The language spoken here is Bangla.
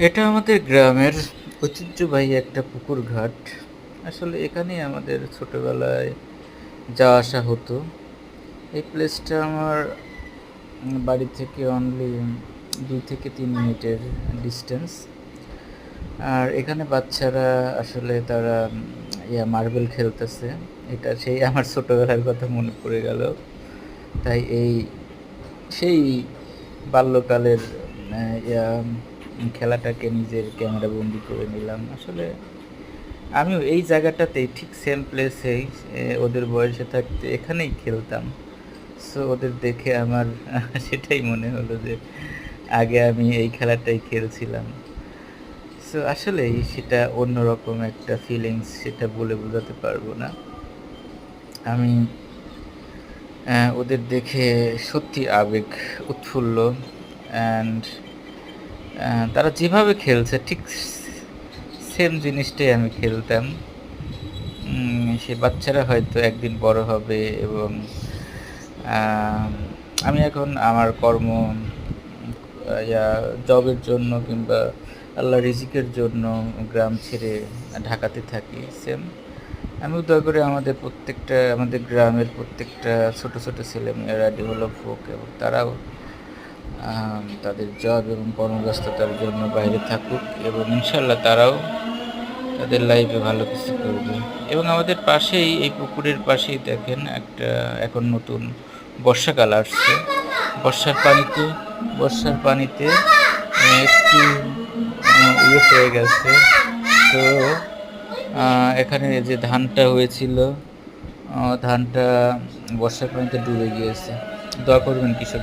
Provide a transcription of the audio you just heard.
এটা আমাদের গ্রামের ঐতিহ্যবাহী একটা পুকুর ঘাট। আসলে এখানেই আমাদের ছোটবেলায় যাওয়া আসা হতো। এই প্লেসটা আমার বাড়ি থেকে অনলি ২ থেকে ৩ মিনিটের ডিসট্যান্স। আর এখানে বাচ্চারা আসলে তারা মার্বেল খেলতেছে। এটা সেই আমার ছোটবেলার কথা মনে পড়ে গেল। তাই সেই বাল্যকালের আ ইয়া খেলাটাকে নিজের ক্যামেরাবন্দি করে নিলাম। আসলে আমিও এই জায়গাটাতেই ঠিক সেম প্লেসেই ওদের বয়সে থাকতে এখানেই খেলতাম। সো ওদের দেখে আমার সেটাই মনে হলো যে আগে আমি এই খেলাটাই খেলছিলাম। সো আসলেই সেটা অন্যরকম একটা ফিলিংস, সেটা বলে বোঝাতে পারবো না। আমি ওদের দেখে সত্যি আবেগ উৎফুল্ল অ্যান্ড তারা যেভাবে খেলছে ঠিক সেম জিনিসটাই আমি খেলতাম। সে বাচ্চারা হয়তো একদিন বড় হবে এবং আম আমি এখন আমার কর্ম জবের জন্য কিংবা আল্লাহর রিজিকের জন্য গ্রাম ছেড়ে ঢাকাতে থাকি। সেম আমিও দোয়া করি আমাদের গ্রামের প্রত্যেকটা ছোট, ছোট ছেলেমেয়েরা ডেভেলপ হোক এবং তারাও তাদের জব এবং কর্মব্যস্ততার জন্য বাইরে থাকুক এবং ইনশাআল্লাহ তারাও তাদের লাইফে ভালো কিছু করবে। এবং আমাদের পাশেই এই পুকুরের পাশেই দেখেন একটা এখন নতুন বর্ষাকাল আসছে। বর্ষার পানিতে বর্ষার পানিতে একটু হয়ে গেছে। তো এখানে যে ধানটা হয়েছিল ধানটা বর্ষার পানিতে ডুবে গিয়েছে। দোয়া করবেন কৃষক